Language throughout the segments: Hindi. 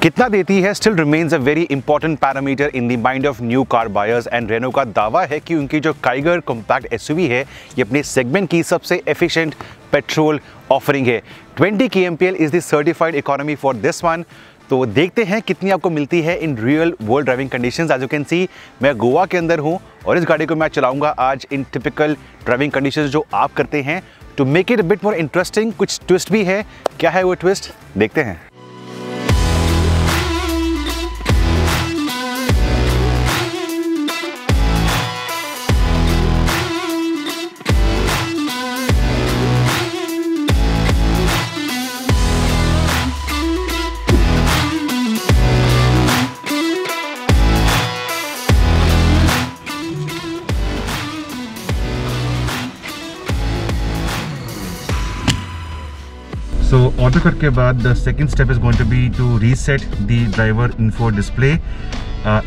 कितना देती है still remains a very important parameter in the mind of new car buyers and Renault का दावा है कि उनकी जो काइगर कॉम्पैक्ट एसयूवी है ये अपने सेगमेंट की सबसे एफिशिएंट पेट्रोल ऑफरिंग है। 20 kmpl is the certified economy for this one. तो देखते हैं कितनी आपको मिलती है in real world driving conditions. As you can see मैं गोवा के अंदर हूँ और इस गाड़ी को मैं चलाऊंगा आज इन टिपिकल ड्राइविंग कंडीशंस जो आप करते हैं। To make it a bit more interesting कुछ ट्विस्ट भी है। क्या है वो ट्विस्ट, देखते हैं। So auto cut के बाद the second step is going to be to reset the driver info display.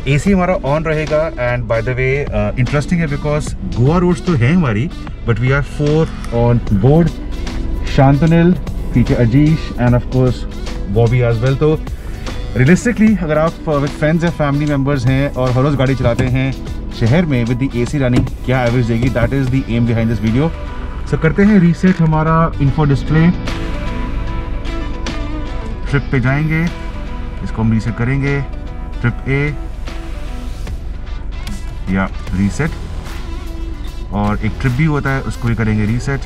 AC हमारा on रहेगा and by the way interesting है because गोवा रोड्स तो हैं हमारी but we are 4 on board. शांतनिल, पीछे अजीश and of course Bobby as well. तो realistically अगर आप with friends या family members हैं और हर रोज़ गाड़ी चलाते हैं शहर में with the AC running क्या एवरेज देगी, that is the aim behind this video. So करते हैं reset हमारा info display. ट्रिप पे जाएंगे, इसको हम रीसेट करेंगे। ट्रिप ए या रीसेट और एक ट्रिप भी होता है उसको भी करेंगे रीसेट।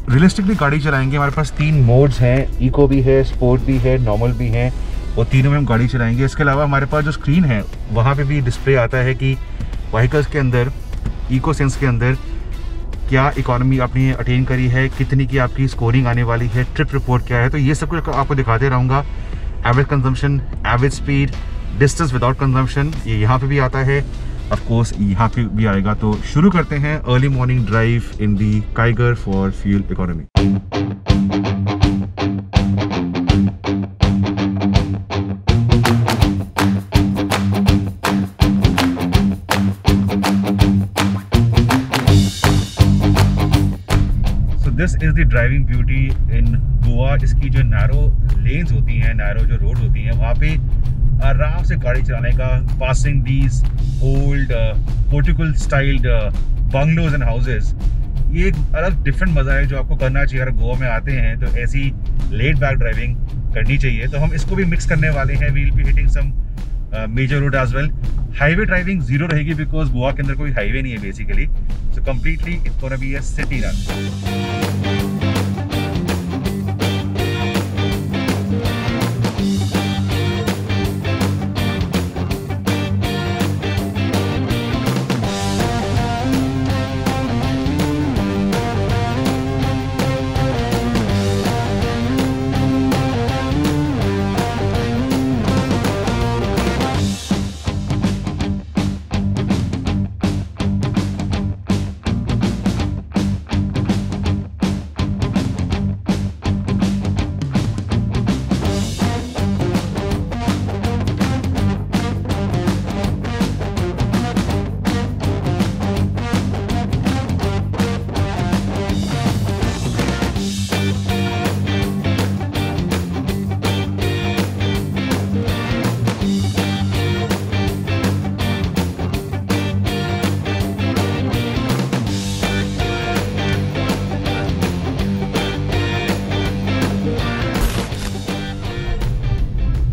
रियलिस्टिकली गाड़ी चलाएंगे, हमारे पास 3 मोड्स हैं, इको भी है, स्पोर्ट भी है, नॉर्मल भी है और तीनों में हम गाड़ी चलाएंगे। इसके अलावा हमारे पास जो स्क्रीन है वहाँ पे भी डिस्प्ले आता है कि व्हीकल्स के अंदर इको सेंस के अंदर क्या इकोनॉमी आपने अटेन करी है, कितनी की आपकी स्कोरिंग आने वाली है, ट्रिप रिपोर्ट क्या है। तो ये सब कुछ आपको दिखाते रहूँगा। Average consumption, average speed, distance without consumption ये यहाँ पे भी आता है, ऑफ कोर्स यहाँ पे भी आएगा। तो शुरू करते हैं early morning drive in the Kiger for fuel economy. This is the driving beauty in Goa. इसकी जो नैरो लेन्स होती हैं, नैरो जो रोड होती हैं, वहाँ पे आराम से गाड़ी चलाने का, passing these old Portugal styled bungalows and houses, ये एक अलग डिफरेंट मज़ा है जो आपको करना चाहिए। अगर गोवा में आते हैं तो ऐसी लेड बैक ड्राइविंग करनी चाहिए। तो हम इसको भी मिक्स करने वाले हैं। We'll be hitting some major road as well. Highway driving zero रहेगी बिकॉज गोवा के अंदर कोई हाईवे नहीं है basically. So completely it's gonna be a city run.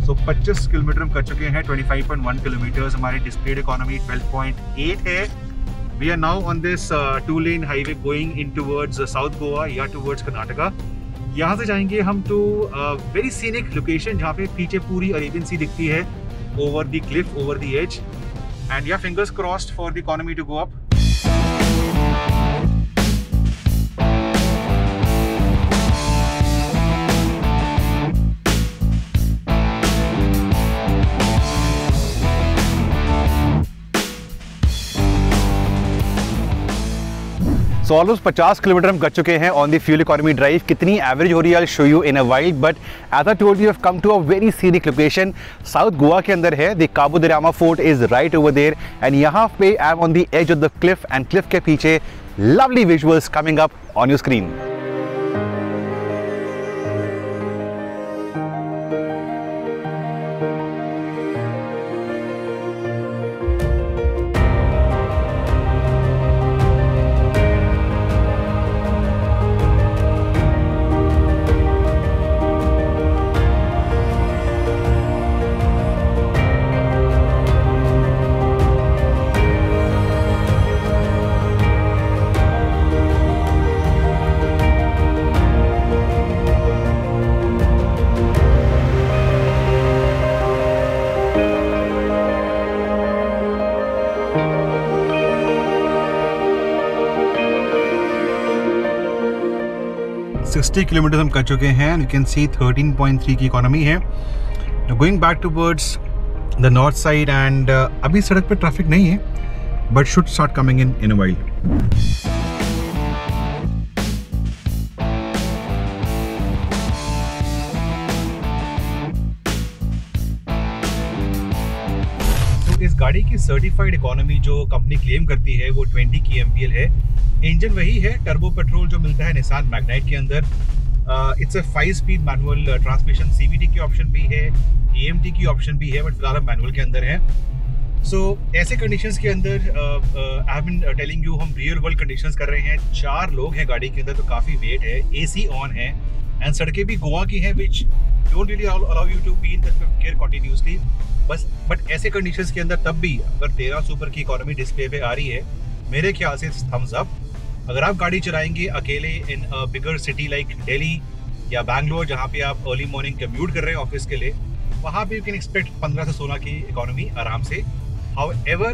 तो 25 किलोमीटर हम कर चुके हैं, 25.1 किलोमीटर्स। हमारी डिस्प्लेड इकोनॉमी 12.8 है। We are now on this 2-lane highway going in towards south Goa या टूवर्ड्स कर्नाटका। यहाँ से जाएंगे हम टू वेरी सीनिक लोकेशन जहाँ पे पीछे पूरी अरेबियन सी दिखती है, over the cliff, over the edge. And या fingers crossed for the economy to go up. So almost 50 kilometre हम कर चुके हैं on the fuel economy drive. कितनी एवरेज हो रही है I show you in a while, but as I told you have come to a very scenic location. South Goa के अंदर है, the Cabo de Rama fort is right over there and यहाँ पे I am on the edge of the cliff and cliff के पीछे lovely visuals coming up on your screen. 60 kilometre हम कर चुके हैं। यू कैन सी 13.3 की इकोनॉमी है। Going back towards the north side and अभी सड़क पे ट्रैफिक नहीं है, but should start coming in a while. इस गाड़ी की सर्टिफाइड इकोनॉमी जो कंपनी क्लेम करती है वो 20 kmpl है। इंजन वही है टर्बो पेट्रोल जो मिलता है निसान मैग्नाइट के अंदर। It's a five-speed manual transmission. CVT की ऑप्शन भी है, AMT की ऑप्शन भी है, बट फिलहाल हम मैनुअल के अंदर है। सो ऐसे कंडीशंस के अंदर I have been telling you, हम रियल वर्ल्ड कंडीशंस कर रहे हैं। 4 लोग हैं गाड़ी के अंदर, तो काफ़ी वेट है। AC ऑन है एंड सड़कें भी गोवा की हैं, which don't really allow you to be in the fifth gear continuously. But ऐसे कंडीशंस के अंदर तब भी अगर 13 सुपर की इकोनॉमी डिस्प्ले पे आ रही है, मेरे ख्याल से थम्स अप। अगर आप गाड़ी चलाएंगे अकेले इन अ बिगर सिटी लाइक दिल्ली या बैंगलोर, जहाँ पे आप अर्ली मॉर्निंग कम्यूट कर रहे हैं ऑफिस के लिए, वहाँ पे यू कैन एक्सपेक्ट 15 से 16 की इकोनॉमी आराम से। हाउएवर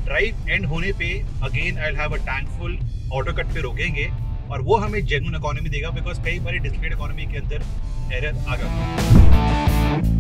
ड्राइव एंड होने पे again I will have a tank full, auto cut पे रोकेंगे और वो हमें जेन्युइन इकोनॉमी देगा, बिकॉज कई बार डिस्प्लेड इकोनॉमी के अंदर एरर आ जाता है।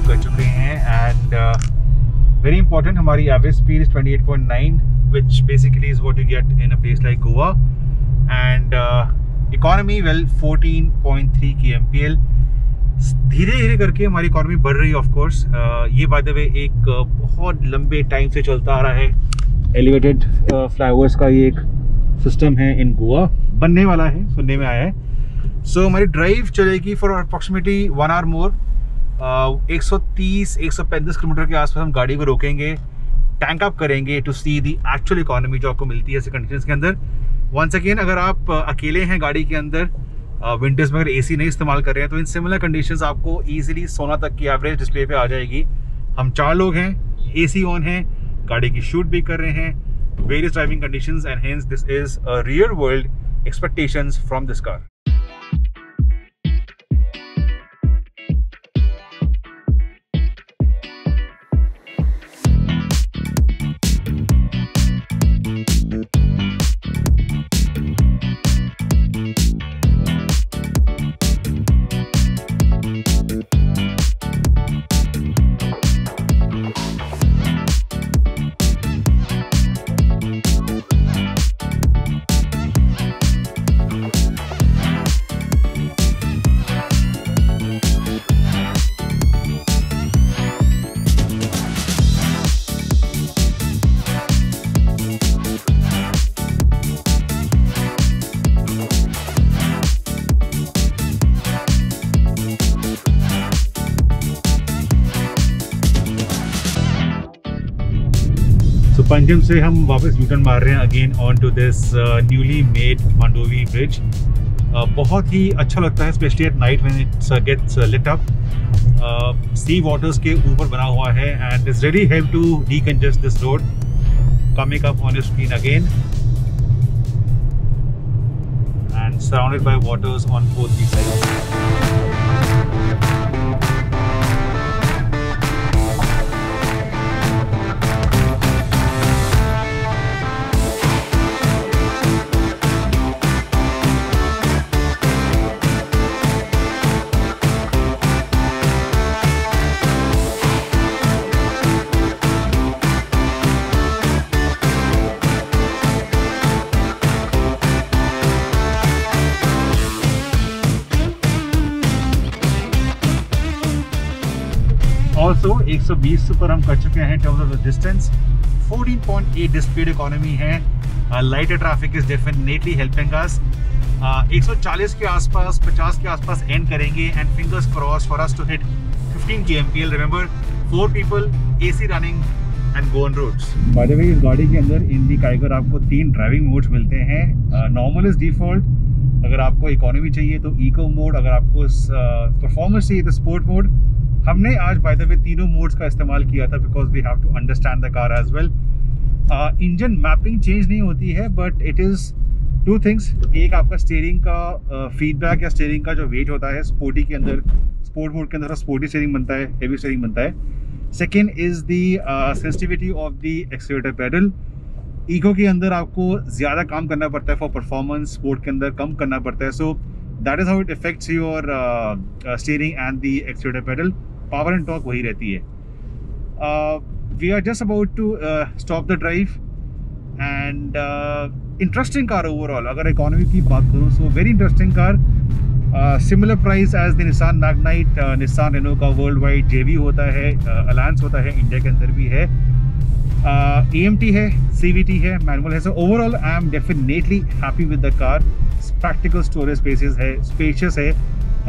कर चुके हैं एंड वेरी इंपॉर्टेंट, हमारी average speed is 28.9 which basically is what you get in a place like Goa and economy well 14.3 kmpl। धीरे धीरे करके हमारी इकोनॉमी बढ़ रही है ऑफ कोर्स। ये बाय द वे एक बहुत लंबे टाइम से चलता आ रहा है एलिवेटेड फ्लाईओवर्स का ये एक सिस्टम है इन गोवा, बनने वाला है, सुनने में आया है। सो हमारी ड्राइव चलेगी for approximately 1 hour more. 130-135 kilometre के आसपास हम गाड़ी को रोकेंगे, टैंक अप करेंगे to see the actual economy जो आपको मिलती है ऐसे कंडीशंस के अंदर। वंस अगेन, अगर आप अकेले हैं गाड़ी के अंदर, विंटर्स में अगर AC नहीं इस्तेमाल कर रहे हैं, तो इन सिमिलर कंडीशंस आपको इजीली 16 तक की एवरेज डिस्प्ले पे आ जाएगी। हम 4 लोग हैं, AC ऑन है, गाड़ी की शूट भी कर रहे हैं, various driving conditions and hence this is a real world expectations from this car. Panjim से हम वापस यूटर्न मार रहे हैं again on to this newly made Mandovi bridge. बहुत ही अच्छा लगता है, specially at night when it's gets lit up. Sea waters के ऊपर बना हुआ है and it's really help to decongest this road. Coming up on your screen again and surrounded by waters on both the sides. 120 पर हम कर चुके हैं terms of the distance. 14.8 displayed economy है। Lighter traffic is definitely helping us. 140 के आसपास 50 के आसपास एंड करेंगे and fingers cross for us to hit 15 kmpl। Remember 4 people, AC running and go on roads. By the way इस गाड़ी के अंदर इन दी काइगर आपको 3 ड्राइविंग मोड्स मिलते हैं। नॉर्मल इज डिफॉल्ट, अगर आपको इकोनॉमी चाहिए तो इको मोड, अगर आपको परफॉर्मेंस चाहिए तो स्पोर्ट मोड। हमने आज बाय द वे तीनों मोड्स का इस्तेमाल किया था because we have to understand the car as well. Engine mapping change नहीं होती है बट इट इज़ 2 थिंग्स। एक आपका स्टीयरिंग का फीडबैक या स्टीयरिंग का जो वेट होता है स्पोर्टी के अंदर, स्पोर्ट मोड के अंदर स्पोर्टी स्टीयरिंग बनता है, हेवी स्टीयरिंग बनता है। Second is the sensitivity of the accelerator pedal. Eco के अंदर आपको ज़्यादा काम करना पड़ता है फॉर परफॉर्मेंस, स्पोर्ट के अंदर कम करना पड़ता है। So that is how it affects your steering and the accelerator pedal. Power and torque वही रहती है। We are just about to stop the drive and interesting car overall. अगर इकोनॉमी की बात करूँ so very interesting car. Similar price as the Nissan Magnite. Nissan Renault का वर्ल्ड वाइड JV होता है, अलायंस होता है, इंडिया के अंदर भी है। AMT है, CVT है, मैनुअल है। So overall I am definitely happy with the car. Practical storage spaces है, स्पेशियस है।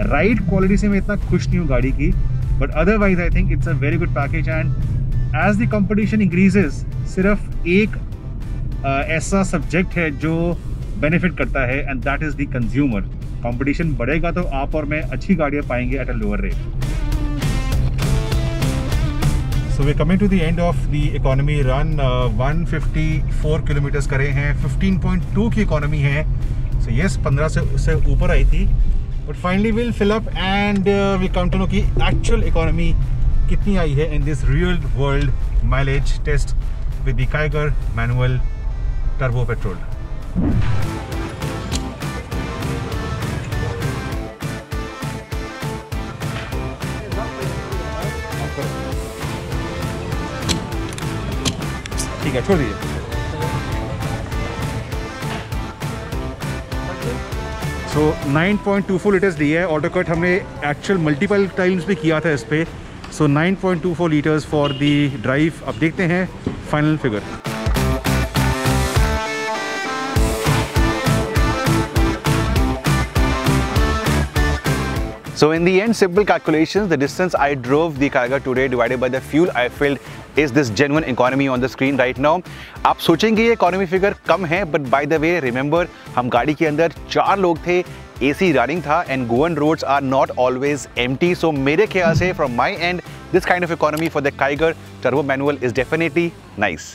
राइड क्वालिटी से मैं इतना खुश नहीं हूँ गाड़ी की, but otherwise I think it's a very good package. And as the competition increases, सिर्फ एक ऐसा सब्जेक्ट है जो बेनिफिट करता है and that is the consumer. Competition बढ़ेगा तो आप और मैं अच्छी गाड़ियाँ पाएंगे at a lower rate. So we coming to the end of the economy run. 154 kilometres करे हैं, 15.2 की इकोनॉमी है। सो यस 15 से ऊपर आई थी, but finally will fill up and we come to know कि एक्चुअल इकोनॉमी कितनी आई है in this real world mileage test with the Kiger manual turbo petrol. ठीक है, छोड़ दीजिए। सो 9.24 लीटर्स दिया है। ऑटो कट हमने एक्चुअल मल्टीपल टाइम्स भी किया था इस पे। So 9.24 litres for the drive. अब देखते हैं final figure. So in the end, simple calculations, the distance I drove the Kaigger today divided by the fuel I filled is this genuine economy on the screen right now. आप सोचेंगे ये economy figure कम है, but by the way, remember हम गाड़ी के अंदर 4 लोग थे, AC running था and Goan roads are not always empty. So मेरे ख्याल से from my end, this kind of economy for the Kaigger turbo manual is definitely nice.